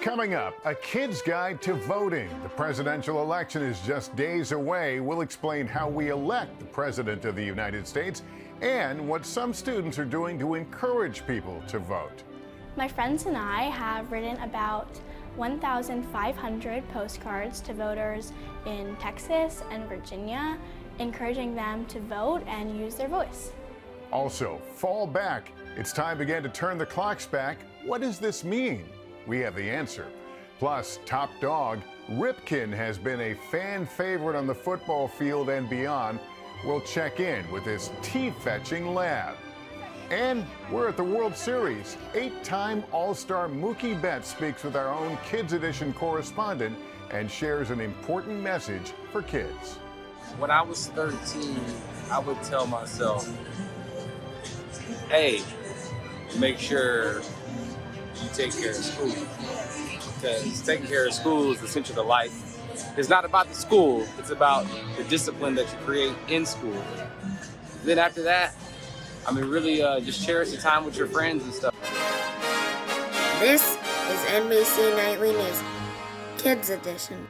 Coming up, a kid's guide to voting. The presidential election is just days away. We'll explain how we elect the president of the United States and what some students are doing to encourage people to vote. My friends and I have written about 1,500 postcards to voters in Texas and Virginia, encouraging them to vote and use their voice. Also, fall back. It's time again to turn the clocks back. What does this mean? We have the answer. Plus, top dog, Ripken has been a fan favorite on the football field and beyond. We'll check in with this tea-fetching lab. And we're at the World Series. 8-time All-Star Mookie Betts speaks with our own Kids Edition correspondent and shares an important message for kids. When I was 13, I would tell myself, hey, make sure you take care of school, because taking care of school is essential to life. It's not about the school, it's about the discipline that you create in school. Then after that, really just cherish the time with your friends and stuff. This is NBC Nightly News, Kids Edition.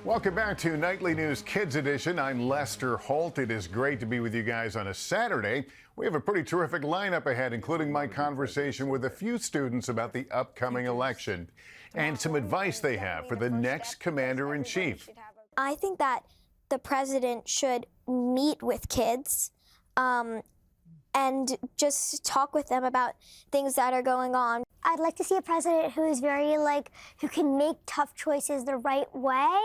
Welcome back to Nightly News Kids Edition. I'm Lester Holt. It is great to be with you guys on a Saturday. We have a pretty terrific lineup ahead, including my conversation with a few students about the upcoming election and some advice they have for the next commander-in-chief. I think that the president should meet with kids and just talk with them about things that are going on. I'd like to see a president who is very, who can make tough choices the right way.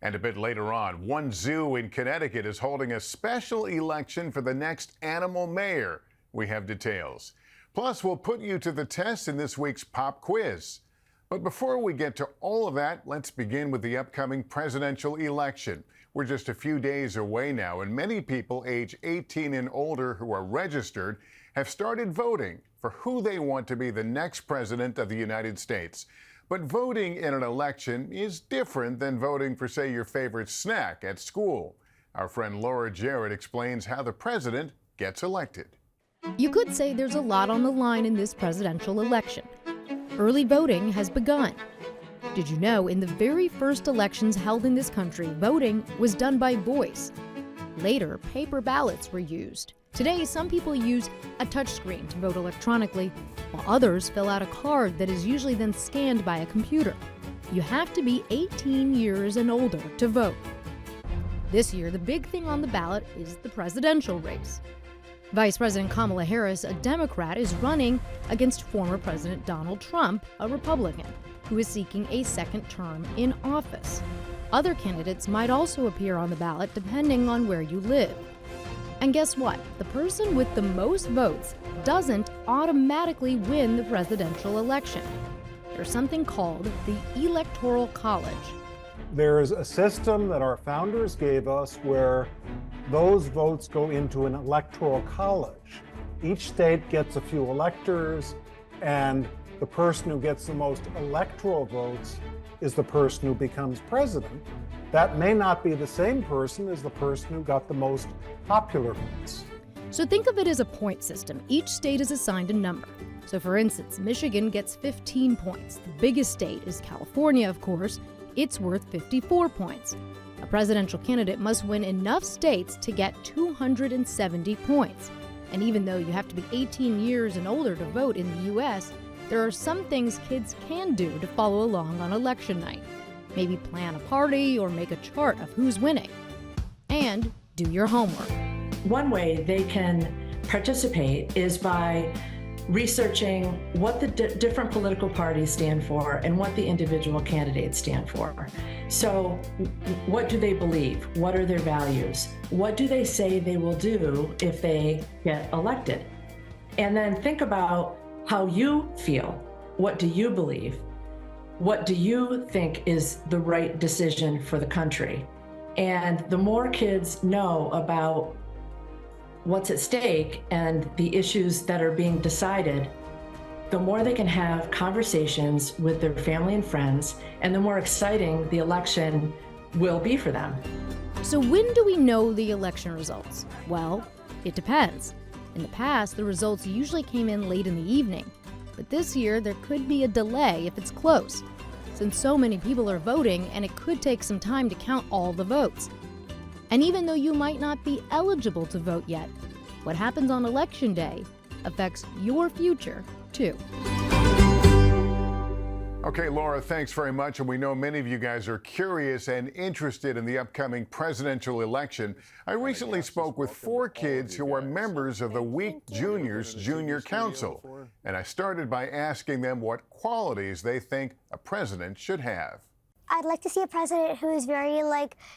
And a bit later on, one zoo in Connecticut is holding a special election for the next animal mayor. We have details. Plus, we'll put you to the test in this week's pop quiz. But before we get to all of that, let's begin with the upcoming presidential election. We're just a few days away now, and many people age 18 and older who are registered have started voting for who they want to be the next president of the United States. But voting in an election is different than voting for, say, your favorite snack at school. Our friend Laura Jarrett explains how the president gets elected. You could say there's a lot on the line in this presidential election. Early voting has begun. Did you know in the very first elections held in this country, voting was done by voice? Later, paper ballots were used. Today, some people use a touchscreen to vote electronically, while others fill out a card that is usually then scanned by a computer. You have to be 18 years and older to vote. This year, the big thing on the ballot is the presidential race. Vice President Kamala Harris, a Democrat, is running against former President Donald Trump, a Republican, who is seeking a second term in office. Other candidates might also appear on the ballot depending on where you live. And guess what? The person with the most votes doesn't automatically win the presidential election. There's something called the Electoral College. There's a system that our founders gave us where those votes go into an electoral college. Each state gets a few electors, and the person who gets the most electoral votes is the person who becomes president. That may not be the same person as the person who got the most popular votes. So think of it as a point system. Each state is assigned a number. So for instance, Michigan gets 15 points. The biggest state is California, of course. It's worth 54 points. A presidential candidate must win enough states to get 270 points. And even though you have to be 18 years and older to vote in the U.S., there are some things kids can do to follow along on election night. Maybe plan a party or make a chart of who's winning. And do your homework. One way they can participate is by researching what the different political parties stand for and what the individual candidates stand for. So what do they believe? What are their values? What do they say they will do if they get elected? And then think about how you feel. What do you believe? What do you think is the right decision for the country? And the more kids know about what's at stake and the issues that are being decided, the more they can have conversations with their family and friends, and the more exciting the election will be for them. So when do we know the election results? Well, it depends. In the past, the results usually came in late in the evening. But this year, there could be a delay if it's close, since so many people are voting and it could take some time to count all the votes. And even though you might not be eligible to vote yet, what happens on Election Day affects your future, too. Okay, Laura, thanks very much. And we know many of you guys are curious and interested in the upcoming presidential election. I recently spoke with 4 kids who are members of the Weak Juniors Junior Council. And I started by asking them what qualities they think a president should have. I'd like to see a president who is very,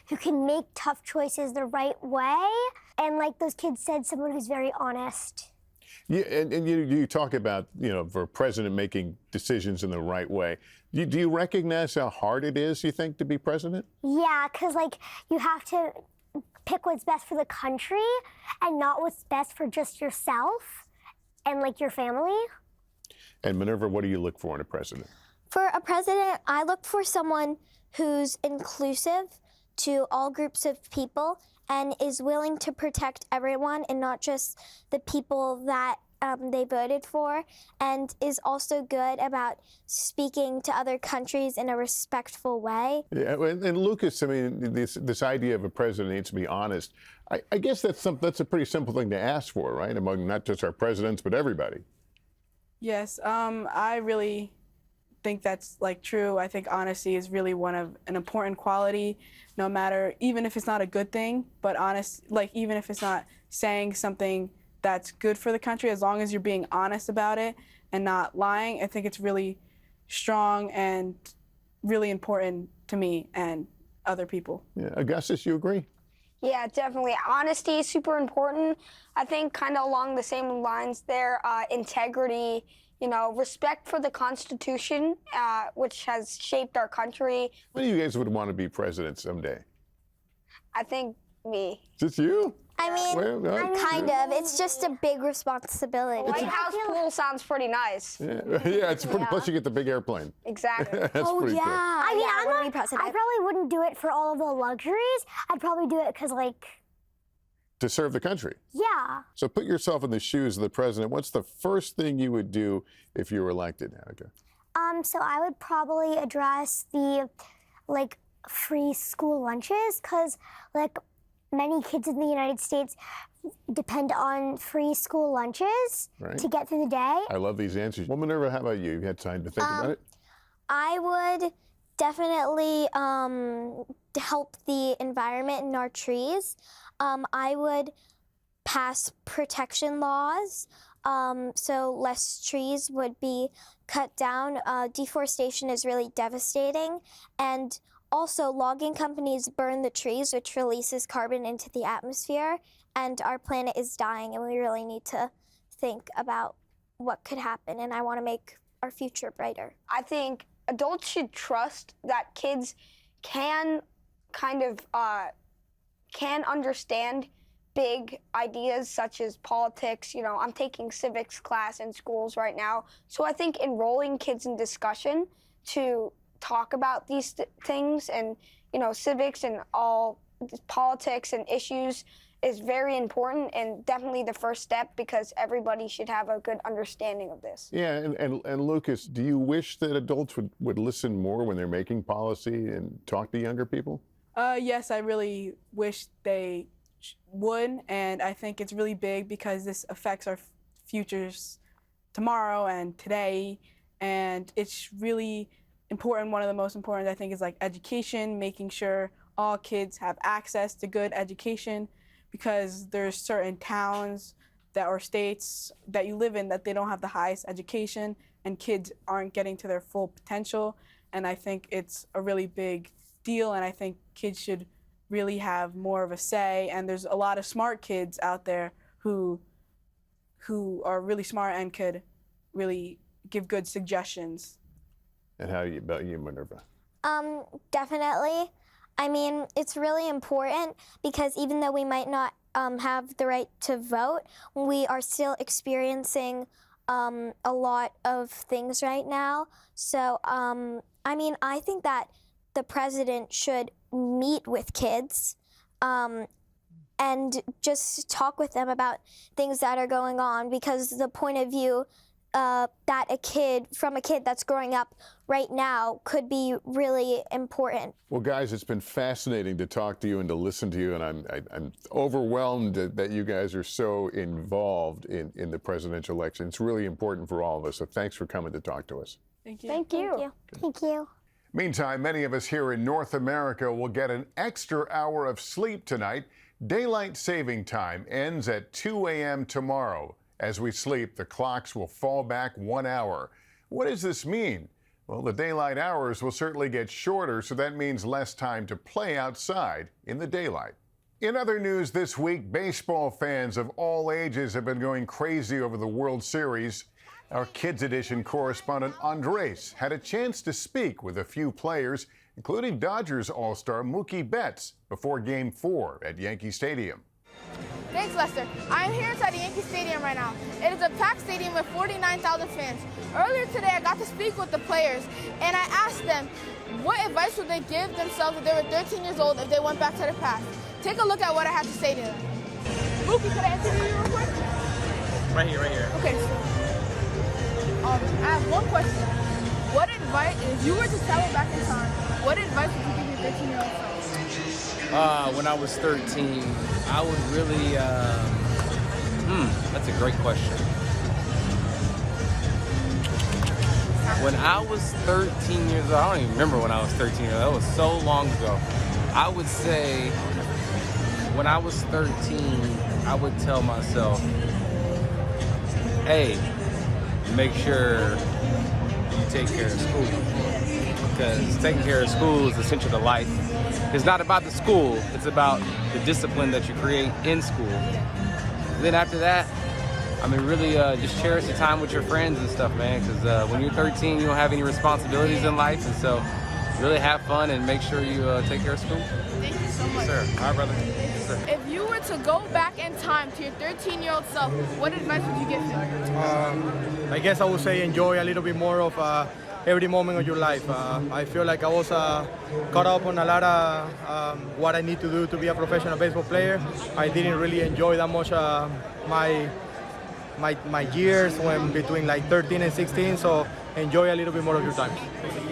who can make tough choices the right way. And like those kids said, someone who's very honest. Yeah, and you talk about, for a president making decisions in the right way. Do you recognize how hard it is, you think, to be president? Yeah, because, you have to pick what's best for the country and not what's best for just yourself and, your family. And Minerva, what do you look for in a president? For a president, I look for someone who's inclusive to all groups of people and is willing to protect everyone and not just the people that they voted for, and is also good about speaking to other countries in a respectful way. Yeah, and Lucas, I mean, this idea of a president needs to be honest. I guess that's a pretty simple thing to ask for, right? Among not just our presidents, but everybody. Yes, I really think that's true. I think honesty is really an important quality, no matter, even if it's not a good thing, but honest, even if it's not saying something that's good for the country, as long as you're being honest about it and not lying, I think it's really strong and really important to me and other people. Yeah, Augustus, you agree? Yeah, definitely. Honesty is super important. I think kind of along the same lines there, integrity, respect for the Constitution, which has shaped our country. When do you guys would want to be president someday? I think me. Just you? I mean, kind of. It's just a big responsibility. White House pool sounds pretty nice. Yeah, it's pretty. Plus, you get the big airplane. Exactly. That's pretty cool. I mean, I probably wouldn't do it for all of the luxuries. I'd probably do it because, to serve the country. Yeah. So put yourself in the shoes of the president. What's the first thing you would do if you were elected, Annika? So I would probably address the, free school lunches, because, many kids in the United States depend on free school lunches to get through the day. I love these answers. Well, Minerva, how about you? You had time to think about it? I would definitely help the environment and our trees. I would pass protection laws, so less trees would be cut down. Deforestation is really devastating, and also logging companies burn the trees, which releases carbon into the atmosphere, and our planet is dying, and we really need to think about what could happen, and I want to make our future brighter. I think adults should trust that kids can can understand big ideas such as politics. I'm taking civics class in schools right now. So I think enrolling kids in discussion to talk about these things and, civics and all politics and issues is very important and definitely the first step, because everybody should have a good understanding of this. Yeah, and Lucas, do you wish that adults would listen more when they're making policy and talk to younger people? Yes, I really wish they would, and I think it's really big because this affects our futures tomorrow and today, and it's really important. One of the most important, I think, is education, making sure all kids have access to good education, because there's certain towns or states that you live in that they don't have the highest education and kids aren't getting to their full potential, and I think it's a really big deal, and I think kids should really have more of a say, and there's a lot of smart kids out there who are really smart and could really give good suggestions. And how about you, Minerva? Definitely. I mean, it's really important because even though we might not have the right to vote, we are still experiencing a lot of things right now. So, I mean, I think that the president should meet with kids and just talk with them about things that are going on, because the point of view that a kid that's growing up right now could be really important. Well, guys, it's been fascinating to talk to you and to listen to you, and I'm overwhelmed that you guys are so involved in the presidential election. It's really important for all of us, so thanks for coming to talk to us. Thank you. Thank you. Thank you. Meantime, many of us here in North America will get an extra hour of sleep tonight. Daylight saving time ends at 2 a.m. tomorrow. As we sleep, the clocks will fall back 1 hour. What does this mean? Well, the daylight hours will certainly get shorter, so that means less time to play outside in the daylight. In other news this week, baseball fans of all ages have been going crazy over the World Series. Our Kids Edition correspondent Andres had a chance to speak with a few players, including Dodgers All-Star Mookie Betts, before Game 4 at Yankee Stadium. Thanks, Lester. I am here inside the Yankee Stadium right now. It is a packed stadium with 49,000 fans. Earlier today, I got to speak with the players, and I asked them what advice would they give themselves if they were 13 years old if they went back to the past. Take a look at what I have to say to them. Mookie, could I interview you real quick? Right here. Okay, so I have one question. What advice, if you were to travel back in time, what advice would you give your 13-year-old self? When I was 13, I would really, that's a great question. When I was 13 years old, I don't even remember when I was 13 years old, that was so long ago. I would say, when I was 13, I would tell myself, hey, make sure you take care of school. Because taking care of school is essential to life. It's not about the school, it's about the discipline that you create in school. And then after that, I mean, really just cherish the time with your friends and stuff, man, because when you're 13, you don't have any responsibilities in life, and so really have fun and make sure you take care of school. Thank you so much. Yes, sir. All right, brother. Yes, sir. If you were to go back in time to your 13-year-old self, what advice would you give him? I guess I would say enjoy a little bit more of every moment of your life. I feel like I was caught up on a lot of what I need to do to be a professional baseball player. I didn't really enjoy that much my years when between like 13 and 16, so enjoy a little bit more of your time.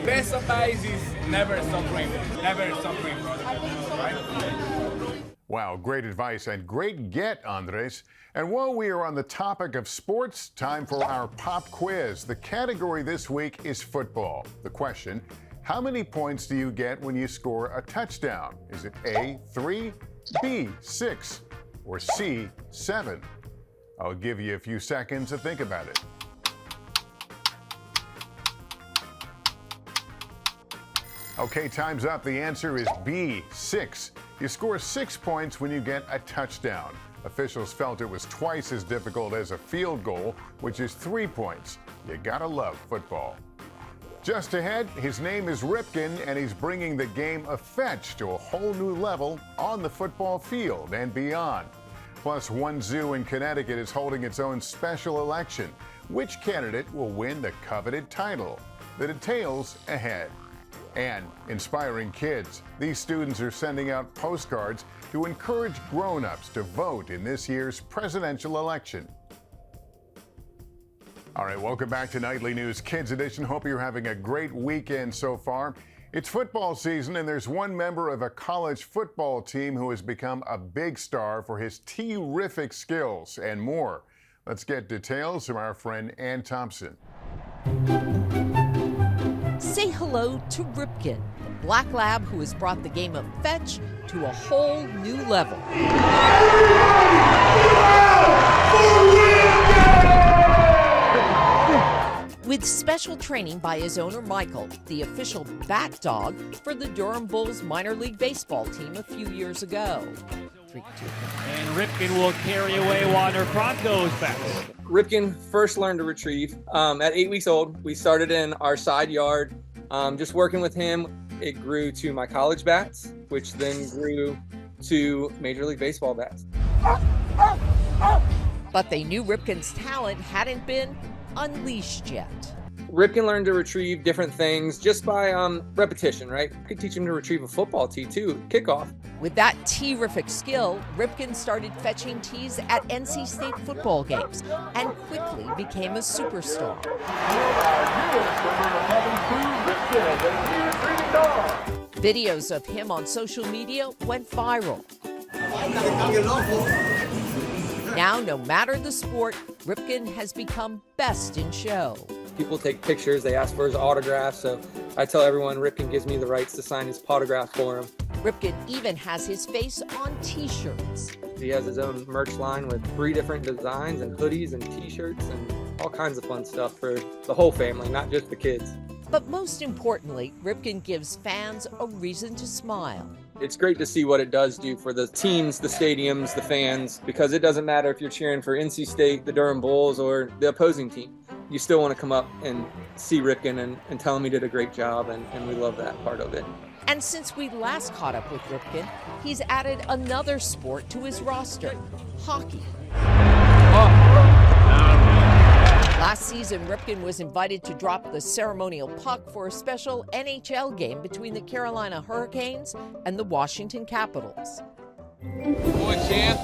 Best advice is never stop dreaming. Never stop dreaming, brother. Right? Wow, great advice and great get, Andres. And while we are on the topic of sports, time for our pop quiz. The category this week is football. The question, how many points do you get when you score a touchdown? Is it A, 3, B, 6, or C, 7? I'll give you a few seconds to think about it. Okay, time's up. The answer is B, 6. You score 6 points when you get a touchdown. Officials felt it was twice as difficult as a field goal, which is 3 points. You gotta love football. Just ahead, his name is Ripken, and he's bringing the game of fetch to a whole new level on the football field and beyond. Plus, one zoo in Connecticut is holding its own special election. Which candidate will win the coveted title? The details ahead. And inspiring kids. These students are sending out postcards to encourage grown-ups to vote in this year's presidential election. All right, welcome back to Nightly News Kids Edition. Hope you're having a great weekend so far. It's football season, and there's one member of a college football team who has become a big star for his terrific skills and more. Let's get details from our friend Ann Thompson. Say hello to Ripken, the Black Lab who has brought the game of fetch to a whole new level. With special training by his owner Michael, the official bat dog for the Durham Bulls minor league baseball team a few years ago. And Ripken will carry away Water Broncos bats. Ripken first learned to retrieve at 8 weeks old. We started in our side yard, just working with him. It grew to my college bats, which then grew to Major League Baseball bats. But they knew Ripken's talent hadn't been unleashed yet. Ripken learned to retrieve different things just by repetition, right? I could teach him to retrieve a football tee too, kickoff. With that terrific skill, Ripken started fetching tees at NC State football games and quickly became a superstar. Videos of him on social media went viral. Now, no matter the sport, Ripken has become best in show. People take pictures, they ask for his autograph, so I tell everyone Ripken gives me the rights to sign his autograph for him. Ripken even has his face on t-shirts. He has his own merch line with 3 different designs and hoodies and t-shirts and all kinds of fun stuff for the whole family, not just the kids. But most importantly, Ripken gives fans a reason to smile. It's great to see what it does do for the teams, the stadiums, the fans, because it doesn't matter if you're cheering for NC State, the Durham Bulls, or the opposing team. You still want to come up and see Ripken and tell him he did a great job, and we love that part of it. And since we last caught up with Ripken, he's added another sport to his roster, hockey. Last season, Ripken was invited to drop the ceremonial puck for a special NHL game between the Carolina Hurricanes and the Washington Capitals. Boy, Champ.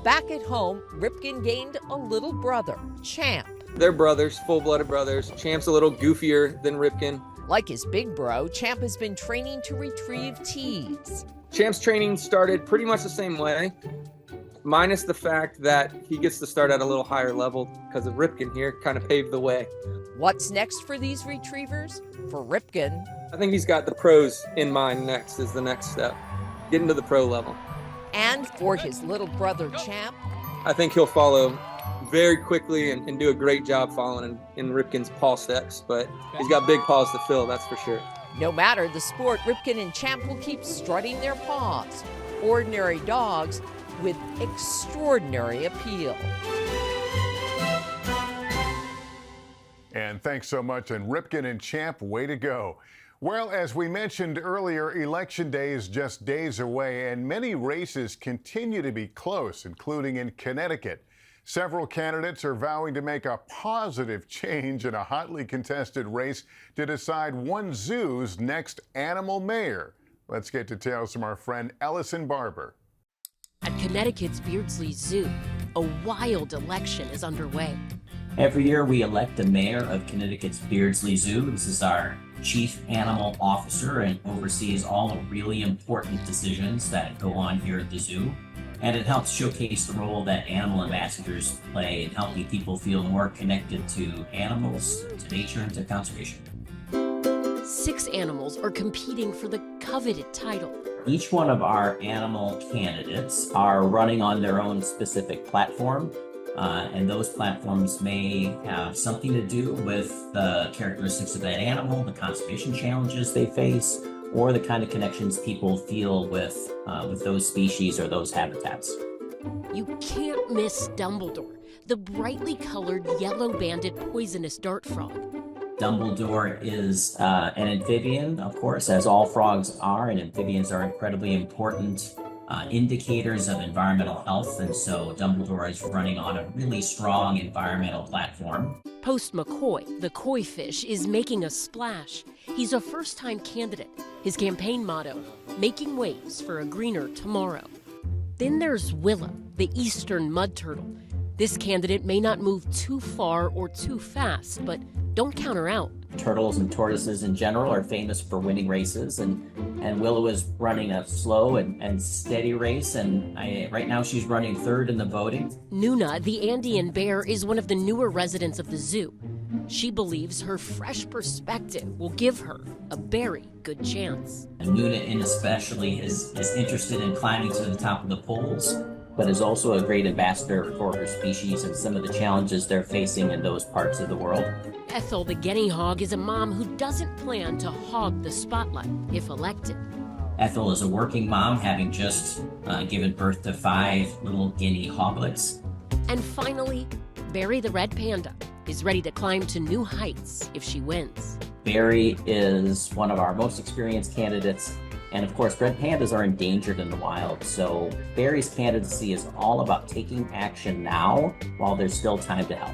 Back at home, Ripken gained a little brother, Champ. They're brothers, full-blooded brothers. Champ's a little goofier than Ripken. Like his big bro, Champ has been training to retrieve tees. Champ's training started pretty much the same way, minus the fact that he gets to start at a little higher level because of Ripken here, kind of paved the way. What's next for these retrievers? For Ripken, I think he's got the pros in mind next is the next step, getting to the pro level. and for his little brother, Champ. I think he'll follow very quickly and do a great job following in Ripken's paw steps, but he's got big paws to fill, that's for sure. No matter the sport, Ripken and Champ will keep strutting their paws. Ordinary dogs with extraordinary appeal. And thanks so much. And Ripken and Champ, way to go. Well, as we mentioned earlier, Election Day is just days away, and many races continue to be close, including in Connecticut. Several candidates are vowing to make a positive change in a hotly contested race to decide one zoo's next animal mayor. Let's get details from our friend Ellison Barber. At Connecticut's Beardsley Zoo, a wild election is underway. Every year we elect a mayor of Connecticut's Beardsley Zoo. This is our chief animal officer and oversees all the really important decisions that go on here at the zoo. And it helps showcase the role that animal ambassadors play in helping people feel more connected to animals, to nature, and to conservation. 6 animals are competing for the coveted title. Each one of our animal candidates are running on their own specific platform. And those platforms may have something to do with the characteristics of that animal, the conservation challenges they face, or the kind of connections people feel with those species or those habitats. You can't miss Dumbledore, the brightly colored yellow-banded poisonous dart frog. Dumbledore is an amphibian, of course, as all frogs are, and amphibians are incredibly important indicators of environmental health, and so Dumbledore is running on a really strong environmental platform. Post McCoy, the koi fish, is making a splash. He's a first-time candidate. His campaign motto, making waves for a greener tomorrow. Then there's Willa, the eastern mud turtle. This candidate may not move too far or too fast, but don't count her out. Turtles and tortoises in general are famous for winning races, and Willow is running a slow and steady race, and right now she's running third in the voting. Nuna, the Andean bear, is one of the newer residents of the zoo. She believes her fresh perspective will give her a very good chance. And Nuna, in especially, is interested in climbing to the top of the poles, but is also a great ambassador for her species and some of the challenges they're facing in those parts of the world. Ethel, the guinea hog, is a mom who doesn't plan to hog the spotlight if elected. Ethel is a working mom, having just given birth to 5 little guinea hoglets. And finally, Barry the red panda is ready to climb to new heights if she wins. Barry is one of our most experienced candidates, and of course, red pandas are endangered in the wild, so Barry's candidacy is all about taking action now while there's still time to help.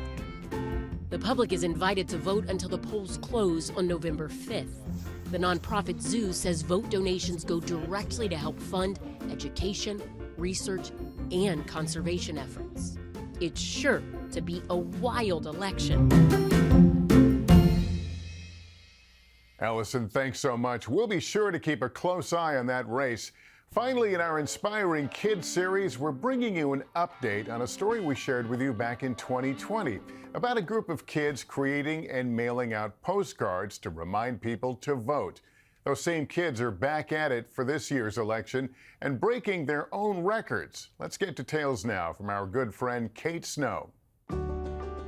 The public is invited to vote until the polls close on November 5th. The nonprofit zoo says vote donations go directly to help fund education, research, and conservation efforts. It's sure to be a wild election. Allison, thanks so much. We'll be sure to keep a close eye on that race. Finally, in our Inspiring Kids series, we're bringing you an update on a story we shared with you back in 2020 about a group of kids creating and mailing out postcards to remind people to vote. Those same kids are back at it for this year's election and breaking their own records. Let's get details now from our good friend Kate Snow.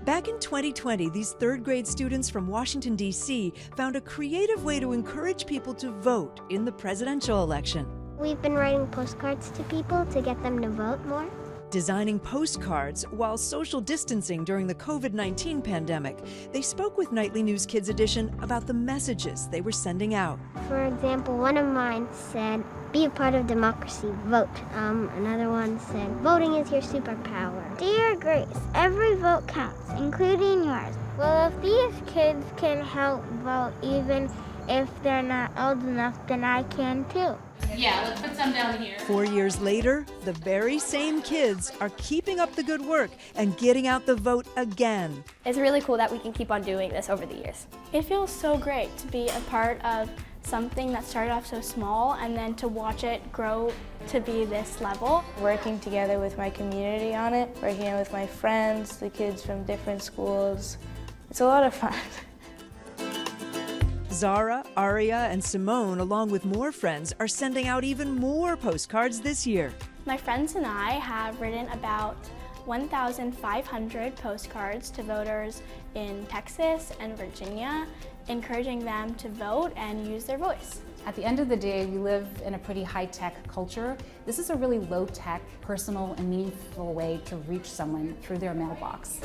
Back in 2020, these third-grade students from Washington, D.C. found a creative way to encourage people to vote in the presidential election. We've been writing postcards to people to get them to vote more. Designing postcards while social distancing during the COVID-19 pandemic, they spoke with Nightly News Kids Edition about the messages they were sending out. For example, one of mine said, "Be a part of democracy, vote." Another one said, "Voting is your superpower." Dear Grace, every vote counts, including yours. Well, if these kids can help vote even if they're not old enough, then I can too. Yeah, let's put some down here. 4 years later, the very same kids are keeping up the good work and getting out the vote again. It's really cool that we can keep on doing this over the years. It feels so great to be a part of something that started off so small and then to watch it grow to be this level. Working together with my community on it, working with my friends, the kids from different schools. It's a lot of fun. Zara, Aria, and Simone, along with more friends, are sending out even more postcards this year. My friends and I have written about 1,500 postcards to voters in Texas and Virginia, encouraging them to vote and use their voice. At the end of the day, we live in a pretty high-tech culture. This is a really low-tech, personal, and meaningful way to reach someone through their mailbox.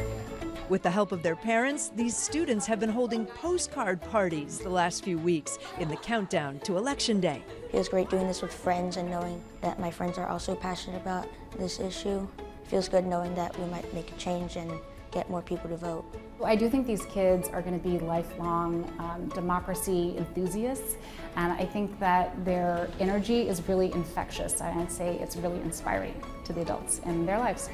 With the help of their parents, these students have been holding postcard parties the last few weeks in the countdown to Election Day. It was great doing this with friends and knowing that my friends are also passionate about this issue. It feels good knowing that we might make a change and get more people to vote. I do think these kids are going to be lifelong democracy enthusiasts, and I think that their energy is really infectious. I'd say it's really inspiring to the adults in their lives.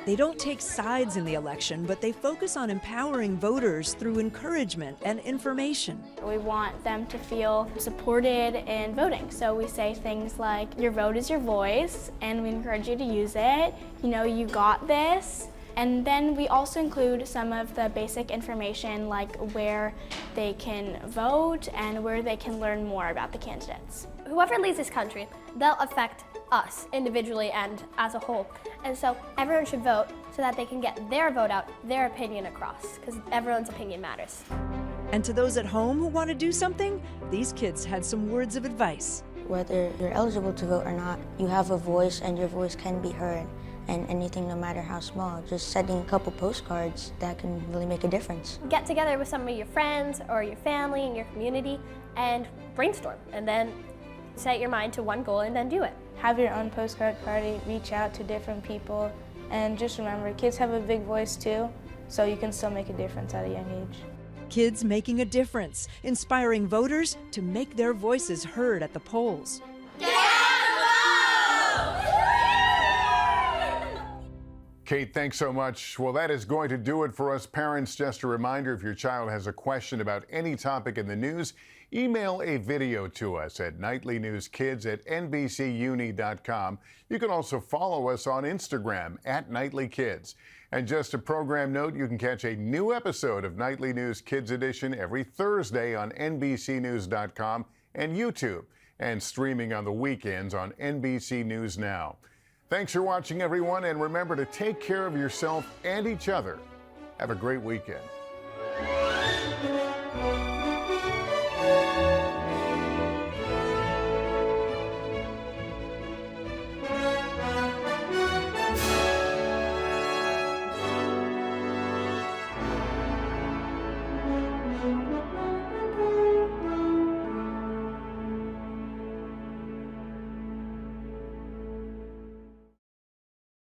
They don't take sides in the election, but they focus on empowering voters through encouragement and information. We want them to feel supported in voting. So we say things like, your vote is your voice, and we encourage you to use it. You know, you got this. And then we also include some of the basic information like where they can vote and where they can learn more about the candidates. Whoever leads this country, they'll affect us individually and as a whole. And so everyone should vote so that they can get their vote out, their opinion across, because everyone's opinion matters. And to those at home who want to do something, these kids had some words of advice. Whether you're eligible to vote or not, you have a voice and your voice can be heard. And anything, no matter how small, just sending a couple postcards, that can really make a difference. Get together with some of your friends or your family and your community and brainstorm, and then set your mind to one goal and then do it. Have your own postcard party, reach out to different people, and just remember, kids have a big voice too, so you can still make a difference at a young age. Kids making a difference, inspiring voters to make their voices heard at the polls. Kate, thanks so much. Well, that is going to do it for us parents. Just a reminder, if your child has a question about any topic in the news, email a video to us at nightlynewskids@nbcuni.com. You can also follow us on Instagram @NightlyKids. And just a program note, you can catch a new episode of Nightly News Kids Edition every Thursday on NBCnews.com and YouTube, and streaming on the weekends on NBC News Now. Thanks for watching, everyone, and remember to take care of yourself and each other. Have a great weekend.